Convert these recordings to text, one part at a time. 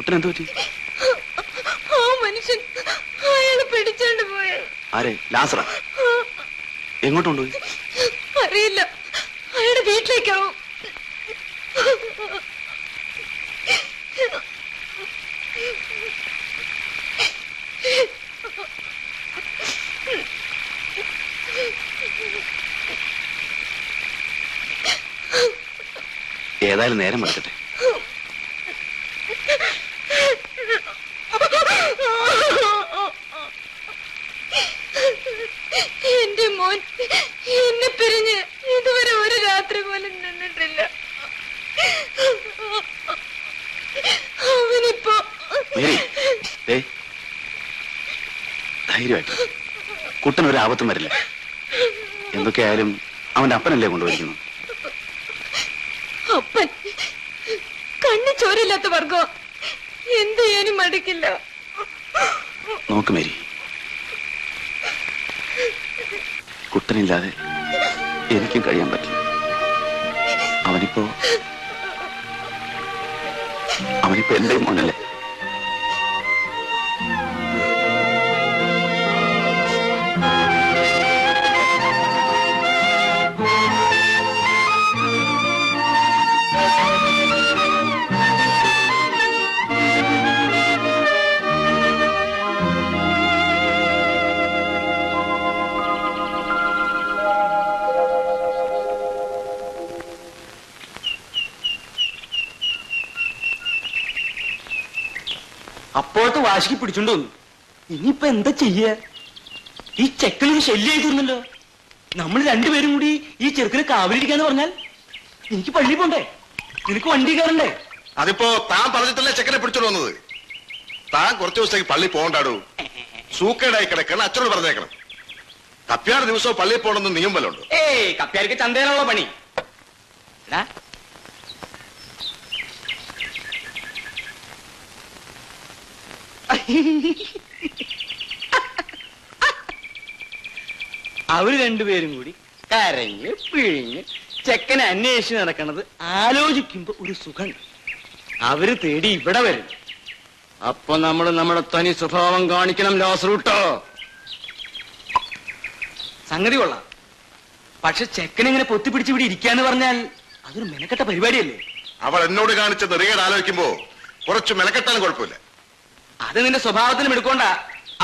കുട്ടൻ എന്ത് പറ്റി? ആ മനുഷ്യൻ അയാളെ പിടിച്ചോണ്ട് പോയ. ആരെ? ലാസറ? എങ്ങോട്ടുണ്ടോയി? അറിയില്ല. അയാളുടെ വീട്ടിലേക്കാവും. ഏതായാലും നേരം എടുക്കട്ടെ. എന്റെ മോൻ എന്നെ പിരിഞ്ഞ് ഇതുവരെ ഒരു രാത്രി പോലും നിന്നിട്ടില്ല. അവനിപ്പോ ധൈര്യമായിട്ട്. കുട്ടൻ ഒരു ആപത്തും വരില്ല. എന്തൊക്കെയായാലും അവന്റെ അപ്പനല്ലേ കൊണ്ടുപോയിരിക്കുന്നു. അപ്പൻ കണ്ണു ചോരില്ലാത്ത വർഗോ. എന്ത് ചെയ്യാനും മടുക്കില്ല. നോക്ക് മേരി, കുട്ടനില്ലാതെ എനിക്കും കഴിയാൻ പറ്റില്ല. അവനിപ്പോ എന്റെ മോനല്ലേ. അപ്പോഴത്തെ വാശിക്ക് പിടിച്ചോണ്ട് വന്നു. ഇനിയിപ്പൊ എന്താ ചെയ്യ? ഈ ചെക്കനൊരു ശല്യമായി തീർന്നല്ലോ. നമ്മൾ രണ്ടുപേരും കൂടി ഈ ചെറുക്കനെ കാവലിരിക്കാന്ന് പറഞ്ഞാൽ എനിക്ക് പള്ളി പോണ്ടേ? നിനക്ക് വണ്ടി കയറണ്ടേ? അതിപ്പോ താൻ പറഞ്ഞിട്ടല്ലേ ചെക്കനെ പിടിച്ചോണ്ട് വന്നത്. താൻ കുറച്ചു ദിവസത്തേക്ക് പള്ളി പോകണ്ടാടൂ. സൂക്കേടായി കിടക്കണം. അച്ഛനോട് പറഞ്ഞേക്കണം. കപ്പ്യാർ ദിവസവും പള്ളിയിൽ പോകണമെന്ന് നിയമമല്ലുണ്ട്. കപ്പ്യാർക്ക് ചന്തേനുള്ള പണി. അവര് രണ്ടുപേരും കൂടി കരഞ്ഞ് പിഴിഞ്ഞ് ചെക്കനെ അന്വേഷിച്ച് നടക്കണത് ആലോചിക്കുമ്പോ ഒരു സുഖം. അവര് തേടി ഇവിടെ വരും. അപ്പൊ നമ്മൾ നമ്മുടെ തനി സ്വഭാവം കാണിക്കണം. ലാസറൂട്ടോ, സംഗതി കൊള്ളാം. പക്ഷെ ചെക്കനെങ്ങനെ പൊത്തിപ്പിടിച്ച് ഇവിടെ ഇരിക്കാന്ന് പറഞ്ഞാൽ അതൊരു മെനക്കെട്ട പരിപാടിയല്ലേ. അവൾ എന്നോട് കാണിച്ച നെറികേട് ആലോചിക്കുമ്പോ കുറച്ച് മെനക്കെട്ടാലും കുഴപ്പമില്ല. അത് നിന്റെ സ്വഭാവത്തിനും എടുക്കൊണ്ടാ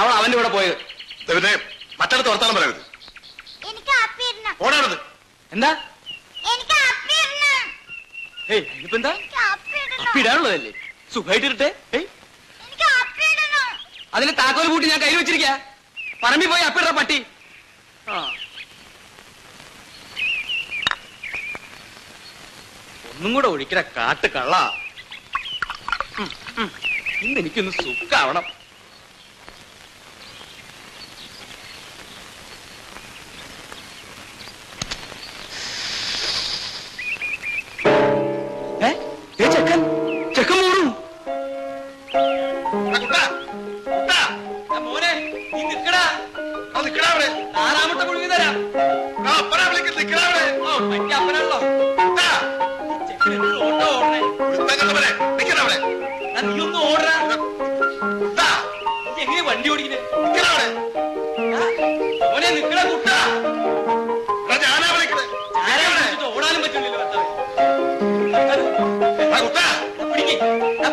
അവൾ അവന്റെ കൂടെ പോയത്. പിന്നെ മറ്റടുത്ത് വർത്താനം പറയരുത്. ഓടാണത് എന്താ? ഇനിയിപ്പോ എന്താ? അപ്പിടാനുള്ളതല്ലേ? സുഖമായിട്ടിട്ടെ. അതിന് താക്കോൽ കൂട്ടി ഞാൻ കയ്യിൽ വെച്ചിരിക്ക. പറമ്പിൽ പോയി അപ്പിട പട്ടി. ഒന്നും കൂടെ ഒഴിക്കട കാട്ട് കള്ള. ഇന്ന് എനിക്കൊന്ന് സുഖാവണം. ചെക്കൻ ചെക്കൻ മോറും. മോനെ നീ നിക്കടാ. താറാമുട്ട മുഴുകി തരാം. അപ്പനാണല്ലോ. ഓട്ടോ ഓടണേ. നീ ഒന്ന് ഓടറാ. എങ്ങനെ വണ്ടി ഓടിക്കുന്നേ? മോനെ നിക്കടാ കുട്ടാ. ഓടാനും പറ്റില്ലല്ലോ.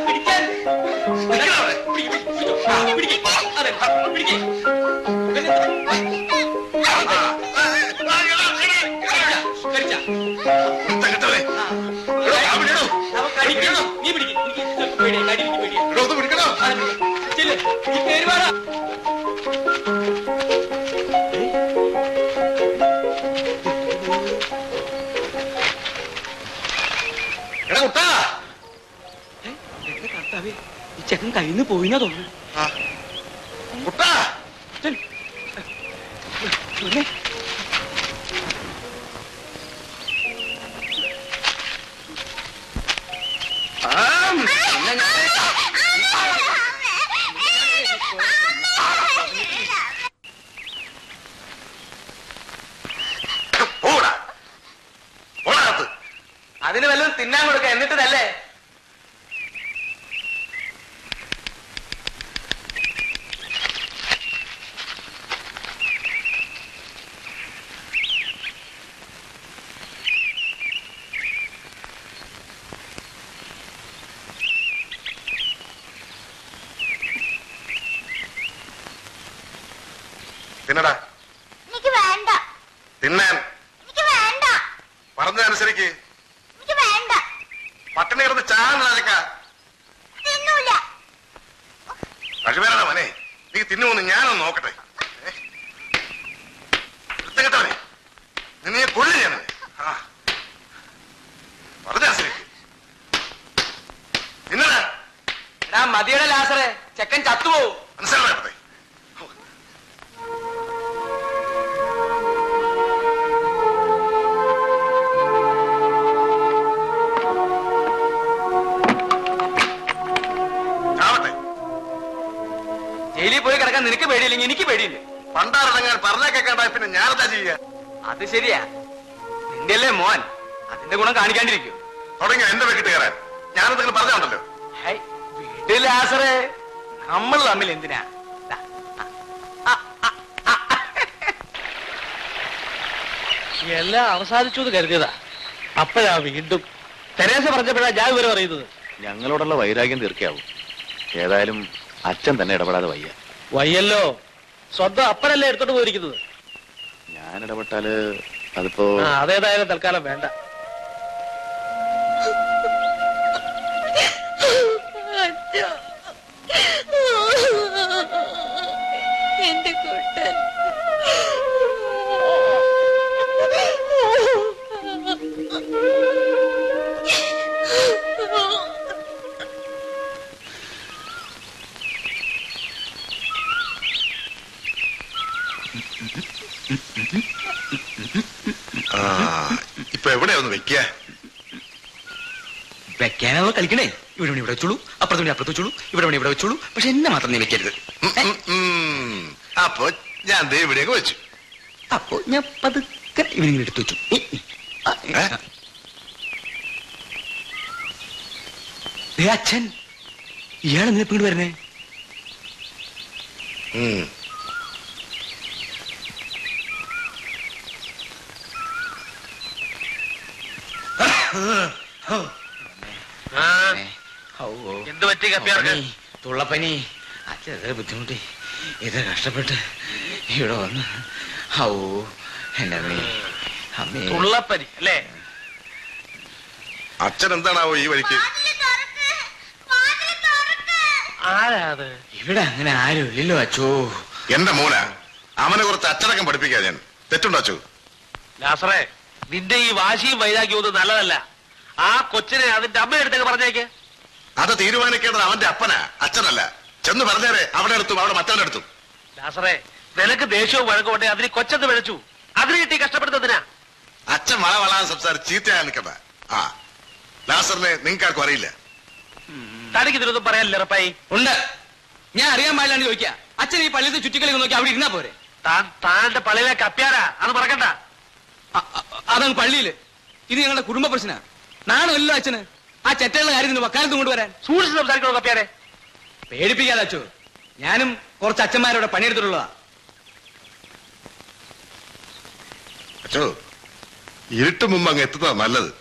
പിടിക്കാൻ നീ പേരുവാടാ. ഈ ചെക്കൻ കയ്യിൽ നിന്ന് പോയിന്നാ തോന്നുന്നു. അതിന് വല്ലതും തിന്നാൻ കൊടുക്ക. എന്നിട്ടല്ലേ ശരിക്ക് എനിക്ക് വേണ്ട. പട്ടിണി കിടന്ന് ചാകാനൊക്കെ തിന്നൂല. കഴിവേറാ മോനെ, നീ തിന്നുമെന്ന് ഞാനൊന്ന് നോക്കട്ടെ. കേട്ടവനെ നിന്നെ കൊള്ളു ഞാൻ പറഞ്ഞാ ശരിക്ക് നിന്നടാ മതിയുടെ ലാസറെ, ചെക്കൻ ചത്തുപോവും. മനസ്സിലാവട്ടെ. ജയിലിൽ പോയി കിടക്കാൻ നിനക്ക് പേടിയില്ലെങ്കിൽ എനിക്ക് പേടിയില്ല. പണ്ടാറടങ്ങാൻ പറഞ്ഞാ കേൾക്കണ്ട, പിന്നെ ഞാനെന്താ ചെയ്യുക? അത് ശരിയാ, നിന്റെ അല്ലേ മോൻ, അതിന്റെ ഗുണം കാണിക്കാണ്ടിരിക്കും. തുടങ്ങിയോ എന്റെ വെക്കിട്ട് കയറാൻ? ഞാനെന്തെങ്കിലും പറഞ്ഞുണ്ടല്ലോ. വീട്ടിൽ ലാസറെ, നമ്മൾ തമ്മിൽ എന്തിനാ? എല്ലാം അവസാനിച്ചു എന്ന് കരുതിയതാ. അപ്പോഴാ വീണ്ടും തെരേസ പറഞ്ഞപ്പോഴാ ഞാൻ ഇവരെ പറയുന്നത്. ഞങ്ങളോടുള്ള വൈരാഗ്യം തീർക്കാവും. ഏതായാലും അച്ഛൻ തന്നെ ഇടപെടാതെ വയ്യ. വയ്യല്ലോ, സ്വന്തം അപ്പനല്ലേ എടുത്തോണ്ട് പോയിരിക്കുന്നത്. ഞാൻ ഇടപെട്ടാല് അതിപ്പോ അതേതായാലും തൽക്കാലം വേണ്ട. അച്ഛാ, എന്റെ കൂട്ടൻ. ഇപ്പൊ എവിടെയാ ഒന്ന് വെക്ക? വെക്കാനോ കളിക്കണേ? ഇവിടെ ഇവിടെ വെച്ചോളൂ, അപ്പുറത്ത് അപ്പുറത്ത് വെച്ചോളൂ, ഇവിടെ വെച്ചോളൂ. പക്ഷെ എന്നെ മാത്രം നീ വെക്കരുത്. അപ്പൊ ഞാൻ ദേ ഇവിടെയൊക്കെ വെച്ചു. അപ്പോ ഞാൻ പതുക്കെ ഇവനിങ്ങനെ എടുത്തു വെച്ചു. അച്ഛൻ, ഇയാൾ എന്തിനാ ഇങ്ങോട്ട് വരുന്നേ? എന്ത് പറ്റി കപ്പിയാർക്ക്? തുള്ളപ്പനി. അച്ഛൻ ബുദ്ധിമുട്ടി, ഇത് കഷ്ടപ്പെട്ട് ഇവിടെ വന്ന്. ഹൗ എന്റെ അമ്മേ. തുള്ളപ്പനി അല്ലേ? അച്ഛൻ എന്താണാവോ ഈ വഴിക്ക്? ആരാ അത്? ഇവിടെ അങ്ങനെ ആരും ഇല്ലല്ലോ അച്ചോ. എന്റെ മോന, അവനെ കുറച്ച് അച്ചടക്കം പഠിപ്പിക്കാ ഞാൻ. തെറ്റുണ്ടോ അച്ചു? ലാസറേ, നിന്റെ ഈ വാശിയും വൈരാഗ്യവും ഒന്നും നല്ലതല്ല. ആ കൊച്ചിനെ അതിന്റെ അമ്മയെടുത്തേക്ക് പറഞ്ഞേക്ക്. അത് തീരുമാനിക്കേണ്ടത് അവന്റെ അപ്പനാ, അച്ഛനല്ല. ചെന്ന് പറഞ്ഞേരെ, അവിടെ എടുത്തു, അവിടെ മറ്റവനെ എടുത്തു. ലാസറേ, നിനക്ക് ദേഷ്യവും വഴക്കുകൊണ്ടേ അതിന് കൊച്ചെന്ന് വിളിച്ചു. അതിന് കിട്ടി കഷ്ടപ്പെടുന്നതിനാ. അച്ഛൻ വളാൻ സംസാരിച്ച് ചീത്തയാ നിൽക്കണ്ട. ആ ലാസറിനെ നിങ്ങൾക്കാർക്കും അറിയില്ല. തനിക്ക് ഇതിനൊന്നും പറയാനില്ല റപ്പായി. ഉണ്ട്, ഞാൻ അറിയാൻ പാടില്ലാണ്ട് ചോദിക്കാ. അച്ഛൻ ഈ പള്ളിയത്തെ ചുറ്റിക്കളി നോക്കി അവിടെ ഇരുന്നാ പോരെ? താന്റെ പള്ളിയിലെ കപ്പ്യാരാ, അത് മറക്കണ്ട. അതങ്ങ് പള്ളിയില്. ഇത് ഞങ്ങളുടെ കുടുംബ പ്രശ്ന. നാണല്ലോ അച്ഛന് ആ ചെറ്റകളുടെ കാര്യത്തിന് വക്കാലത്ത് കൊണ്ടുവരാൻ. സൂക്ഷിച്ച് സംസാരിക്കണോ കപ്പ്യാരെ? പേടിപ്പിക്കാതെ അച്ഛോ, ഞാനും കുറച്ച് അച്ഛന്മാരോടെ പണിയെടുത്തിട്ടുള്ളതാ. അച്ചോ, ഇരുട്ട് മുമ്പ് അങ്ങ് എത്തുന്നതാ നല്ലത്.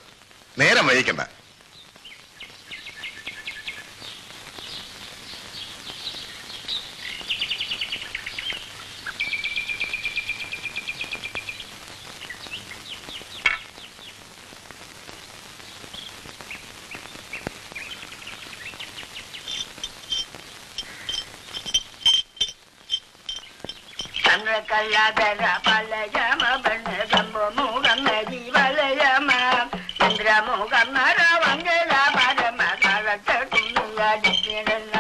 നേരം വൈകിക്കണ്ട. ചന്ദ്രകല്ലാതര പലയമ ജീവലയമ ചന്ദ്രമുഖമര വങ്കല പരമ കാലത്തുന്നിയടിക്കിടല്ല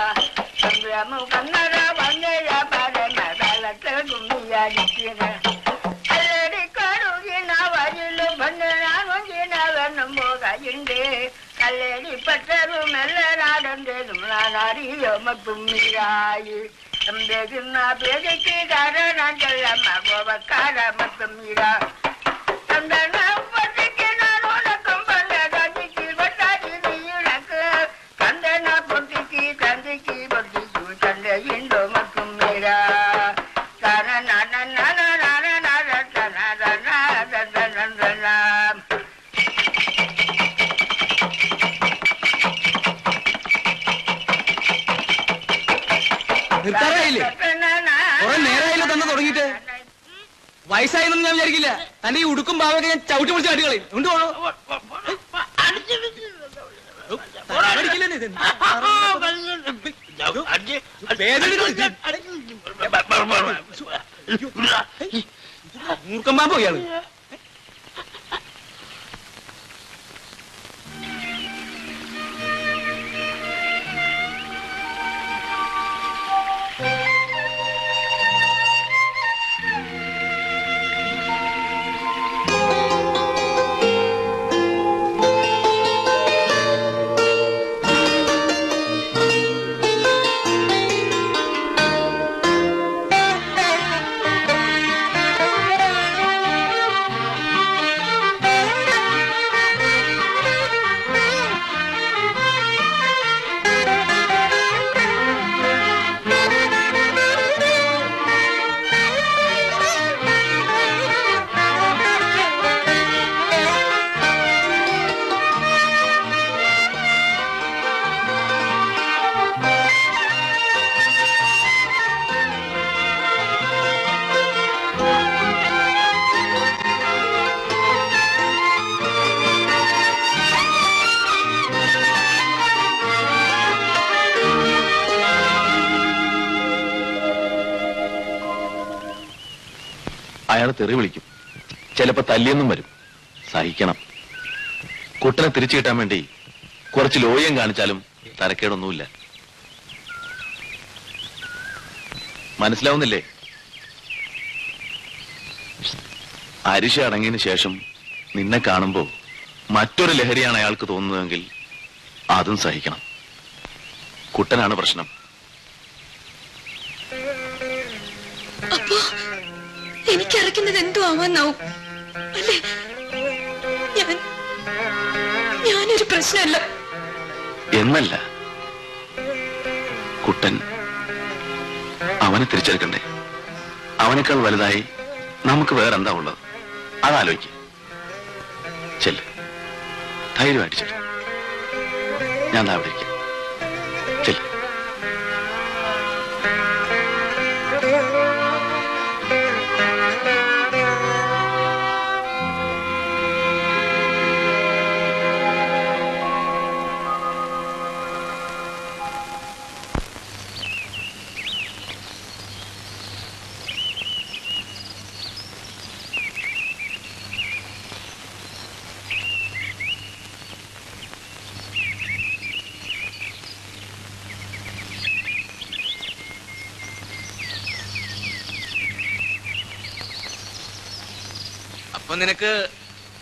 ചന്ദ്രമുഖമര വങ്കല പരമ കാലത്തുന്നിയടിക്കിട അല്ലടി കരുകിന വരിലു പണ്ടനാകും പോകയുണ്ട് കല്ലടി പറ്റരും എല്ലാടും നാടറിയോമത്തുമ്മിരായി ുന്ന പേരയ്ക്ക് കാരണം ചെല്ലമ്മ ഗോപക്കാര മൊത്തം ഇര ചന്ദനപ്പൊട്ടിക്കും പണ്ടതിക്ക് പൊട്ടാക്കി നീടക്ക് ചന്ദന പൊട്ടിക്ക് തന്തിക്ക് പൊട്ടിക്കു ചന്തയുണ്ടോ മൊത്തം ഇര നിർത്താറായില്ലേ? കുറെ നേരമായില്ലോ തന്നെ തുടങ്ങിയിട്ട്. വയസ്സായെന്നൊന്നും ഞാൻ വിചാരിക്കില്ല. തന്റെ ഈ ഉടുക്കും ഭാവൊക്കെ ഞാൻ ചവിട്ടി പൊളിച്ച് അടികളെ കൊണ്ടുപോകണോ? മൂർക്കം പാമ്പോ ഇയാള്. അയാൾ തെറി വിളിക്കും, ചിലപ്പോ തല്ലിയെന്നും വരും. സഹിക്കണം. കുട്ടനെ തിരിച്ചു കിട്ടാൻ വേണ്ടി കുറച്ച് ലോയം കാണിച്ചാലും തരക്കേടൊന്നുമില്ല. മനസ്സിലാവുന്നില്ലേ? അരിശ അടങ്ങിയതിന് ശേഷം നിന്നെ കാണുമ്പോ മറ്റൊരു ലഹരിയാണ് അയാൾക്ക് തോന്നുന്നതെങ്കിൽ അതും സഹിക്കണം. കുട്ടനാണ് പ്രശ്നം. അപ്പോ എനിക്കറിക്കുന്നത് എന്തോ ആവാന്നാവും അല്ലേ? ഞാനൊരു പ്രശ്നമല്ല എന്നല്ല, കുട്ടൻ അവനെ തിരിച്ചെടുക്കണ്ടേ? അവനേക്കാൾ വലുതായി നമുക്ക് വേറെന്താ ഉള്ളത്? അതാലോചിക്ക. ചെല്ല്, ധൈര്യമായിട്ട് ചെല്ല്. ഞാൻ ദാ അവിടെ ഇരിക്കാം. ചെല്ല്. അപ്പൊ നിനക്ക്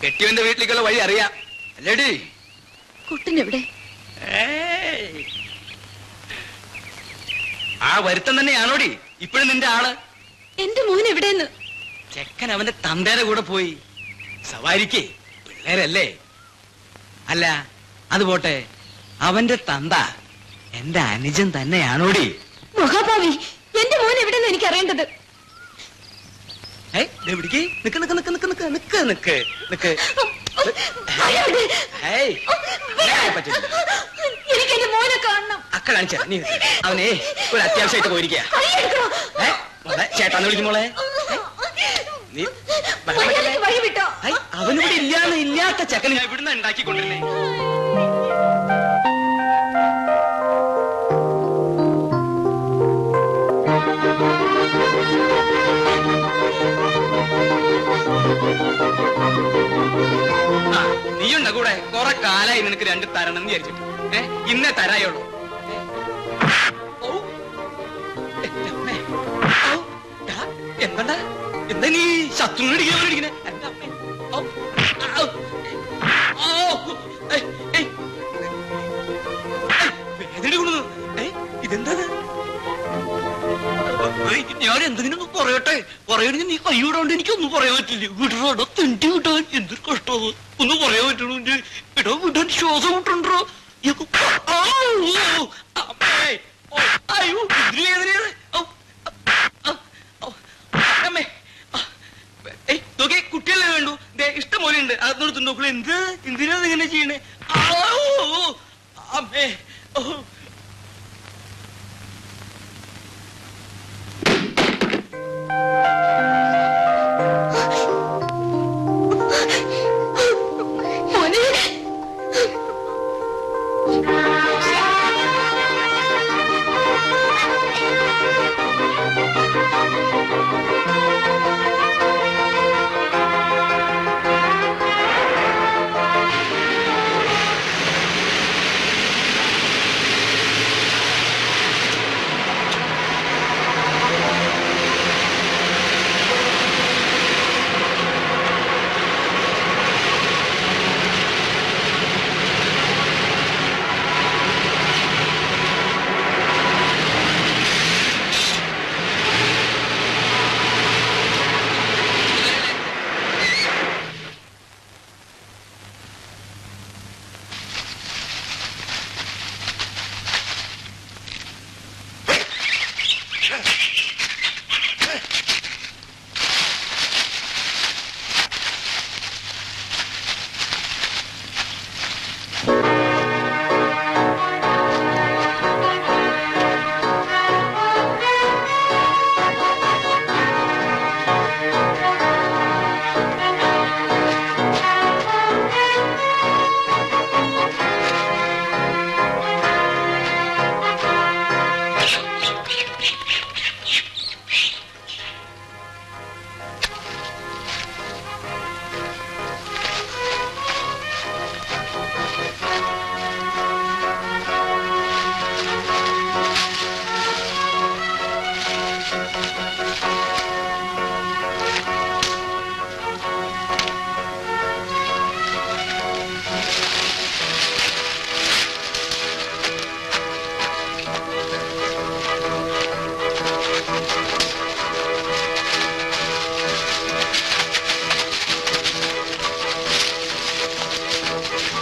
കെട്ടിയവന്റെ വീട്ടിലേക്കുള്ള വഴി അറിയാം അല്ലേടി? കുട്ടൻ എവിടെ? ആ വരുത്തം തന്നെയാണോടി ഇപ്പോഴും നിന്റെ ആള്? എന്റെ മോൻ എവിടെന്ന്? ചെക്കൻ അവന്റെ തന്തേരെ കൂടെ പോയി. സവാരിക്ക് പിള്ളേരല്ലേ? അല്ല അത് പോട്ടെ, അവന്റെ തന്ത എന്റെ അനുജൻ തന്നെയാണോടി? മഹാഭാവി, എന്റെ മോൻ എവിടെന്ന് എനിക്ക് അറിയേണ്ടത്. എനിക്ക് എന്റെ മോനെ കാണണം. അക്ക കാണിച്ച നീ അവനെ ഒരു അത്യാവശ്യമായിട്ട് പോയിരിക്കുക. ചേട്ടാന്ന് വിളിക്കുമ്പോളെ നീ വഴി വിട്ടോ. അവനിവിടെ ഇല്ലാത്ത ചെക്കൻ ഞാൻ ഇവിടുന്ന് ഉണ്ടാക്കിക്കൊണ്ടിരുന്നേ. നീയുണ്ട കൂടെ കുറെ കാലായി നിനക്ക് രണ്ട് തരണം എന്ന് വിചാരിച്ചിട്ട്. ഇന്നേ തരായുള്ളൂ. എന്താ എന്താ നീ ശത്രുവിനെ വേദന കൊണ്ടു. ഇതെന്താ? ഞാൻ എന്തെങ്കിലും പറയട്ടെ? പറയണെങ്കിൽ നീ കൈവിടാണ്ട് എനിക്കൊന്നും പറയാൻ പറ്റില്ല. വിടറോ തെണ്ടി വിട്ടാൻ എന്തൊരു കഷ്ടമാണ്. ഒന്നും പറയാൻ പറ്റണോ? ഇടോ വിടാൻ ശ്വാസം വിട്ടുണ്ടോ? കുട്ടിയല്ലേ വേണ്ടു? ഇഷ്ടം പോലെ ഉണ്ട്. അതൊന്നും എന്ത് എന്തിനാ ഇങ്ങനെ ചെയ്യണേ? അമ്മേ